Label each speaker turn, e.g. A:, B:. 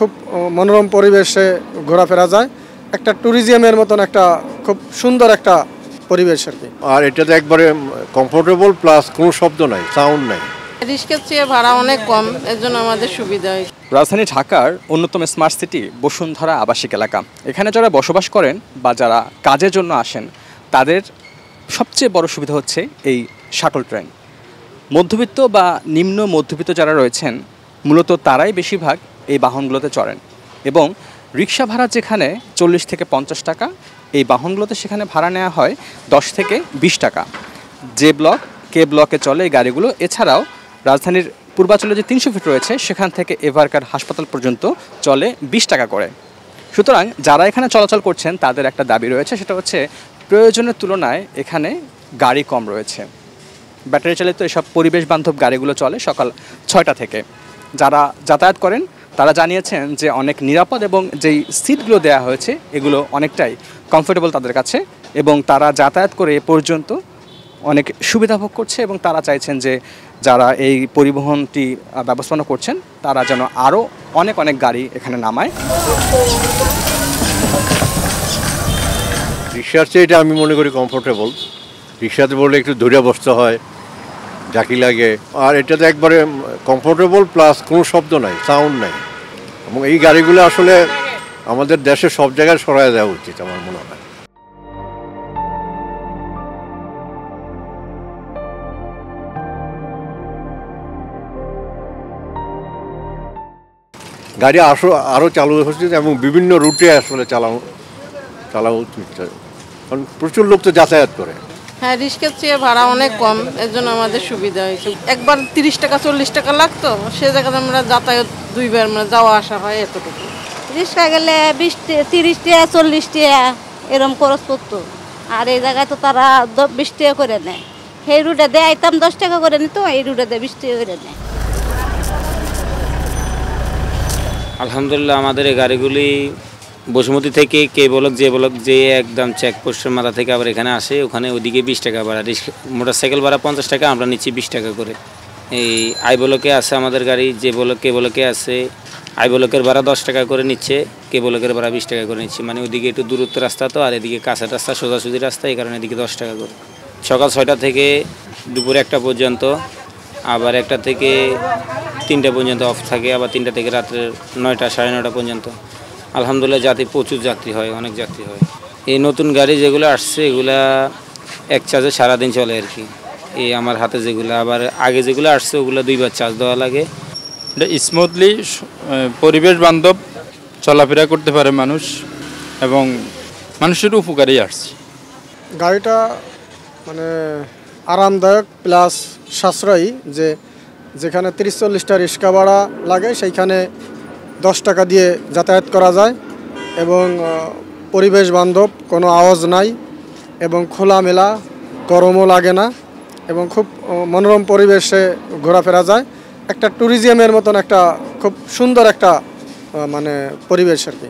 A: খুব মনোরম পরিবেশে ঘোরাফেরা যায়। একটা ট্যুরিজমের মতন একটা খুব সুন্দর একটা পরিবেশ আর কি।
B: আর এটাতে একবারে কমফোর্টেবল প্লাস কোনো শব্দ নাই, সাউন্ড নাই।
C: রিস্কের চেয়ে ভাড়া অনেক কম, এর জন্য আমাদের সুবিধা হয়।
D: রাজধানী ঢাকার অন্যতম স্মার্ট সিটি বসুন্ধরা আবাসিক এলাকা। এখানে যারা বসবাস করেন বা যারা কাজের জন্য আসেন তাদের সবচেয়ে বড় সুবিধা হচ্ছে এই শাটল ট্রেন। মধ্যবিত্ত বা নিম্ন মধ্যবিত্ত যারা রয়েছেন মূলত তারাই বেশিরভাগ এই বাহনগুলোতে চড়েন এবং রিক্সা ভাড়া যেখানে 40 থেকে 50 টাকা, এই বাহনগুলোতে সেখানে ভাড়া নেওয়া হয় 10 থেকে 20 টাকা। যে ব্লক কে ব্লকে চলে এই গাড়িগুলো। এছাড়াও রাজধানীর পূর্বাঞ্চলে যে 300 ফিট রয়েছে সেখান থেকে এভারকার হাসপাতাল পর্যন্ত চলে 20 টাকা করে। সুতরাং যারা এখানে চলাচল করছেন তাদের একটা দাবি রয়েছে, সেটা হচ্ছে প্রয়োজনের তুলনায় এখানে গাড়ি কম রয়েছে। ব্যাটারি চালিত এসব পরিবেশ বান্ধব গাড়িগুলো চলে সকাল 6টা থেকে। যারা যাতায়াত করেন তারা জানিয়েছেন যে অনেক নিরাপদ এবং যেই সিটগুলো দেওয়া হয়েছে এগুলো অনেকটাই কমফোর্টেবল তাদের কাছে এবং তারা যাতায়াত করে এ পর্যন্ত অনেক সুবিধা ভোগ করছে এবং তারা চাইছেন যে যারা এই পরিবহনটি ব্যবস্থাপনা করছেন তারা যেন আরও অনেক অনেক গাড়ি এখানে নামায়।
B: রিক্সার চেয়ে এটা আমি মনে করি কমফোর্টেবল। রিক্সাতে বললে একটু ধরে বসতে হয়, জাকি লাগে। আর এটাতে একবারে কমফোর্টেবল প্লাস কোনো শব্দ নাই, সাউন্ড নাই। এবং এই গাড়িগুলো আসলে আমাদের দেশের সব জায়গায় সরায় দেওয়া উচিত আমার মনে হয়। গাড়ি আরও চালু হচ্ছে এবং বিভিন্ন রুটে আসলে চালানো উচিত, কারণ প্রচুর লোক তো যাতায়াত করে।
C: হ্যাঁ, রিস্কের চেয়ে ভাড়া অনেক কম, এর জন্য আমাদের সুবিধা হয়েছে। একবার 30 টাকা 40 টাকা লাগতো, সে জায়গাতে আমরা যাতায়াত দুইবার মানে যাওয়া আসা হয় এতটুকু।
E: রিক্সা গেলে 20 30 টাকা 40 টাকা এরকম খরচ পড়তো, আর এই জায়গায় তো তারা 20 টাকা করে নেয়। সেই রুটে দেয় আইতাম 10 টাকা করে নিত, এই রুটে দেয় 20 টাকা করে নেয়।
F: আলহামদুলিল্লাহ আমাদের এই গাড়িগুলি বসুমতী থেকে কে ব্লক যে একদম চেকপোস্টের মাথা থেকে আবার এখানে আসে, ওখানে ওদিকে 20 টাকা ভাড়া, মোটরসাইকেল ভাড়া 50 টাকা, আমরা নিচ্ছি 20 টাকা করে। এই আই ব্লকে আছে আমাদের গাড়ি, যে ব্লক কে ব্লকে আছে আই ব্লকের ভাড়া 10 টাকা করে নিচ্ছে, কে ব্লকের ভাড়া 20 টাকা করে নিচ্ছে। মানে ওদিকে একটু দূরত্ব রাস্তা তো, আর এদিকে কাছের রাস্তা সোজাসুজি রাস্তা, এই কারণে এদিকে 10 টাকা করে। সকাল 6টা থেকে দুপুর 1টা পর্যন্ত, আবার 1টা থেকে 3টা পর্যন্ত অফ থাকে, আবার 3টা থেকে রাত্রের 9টা 9:30 পর্যন্ত। আলহামদুলিল্লাহ প্রচুর যাত্রী হয়, অনেক যাত্রী হয়। এই নতুন গাড়ি যেগুলো আসছে এগুলা এক চার্জে সারাদিন চলে আর কি। এই আমার হাতে যেগুলো, আবার আগে যেগুলো আসছে ওগুলো 2বার চার্জ দেওয়া লাগে।
G: এটা স্মুথলি পরিবেশ বান্ধব চলাফেরা করতে পারে মানুষ এবং মানুষের উপকারী আসছে।
A: গাড়িটা মানে আরামদায়ক প্লাস সাশ্রয়ী, যেখানে 30-40টা রিক্সা ভাড়া লাগে সেইখানে 10 টাকা দিয়ে যাতায়াত করা যায় এবং পরিবেশ বান্ধব, কোনো আওয়াজ নাই এবং খোলামেলা, গরমও লাগে না এবং খুব মনোরম পরিবেশে ঘোরাফেরা যায়। একটা ট্যুরিজমের মতন একটা খুব সুন্দর একটা মানে পরিবেশ আর কি।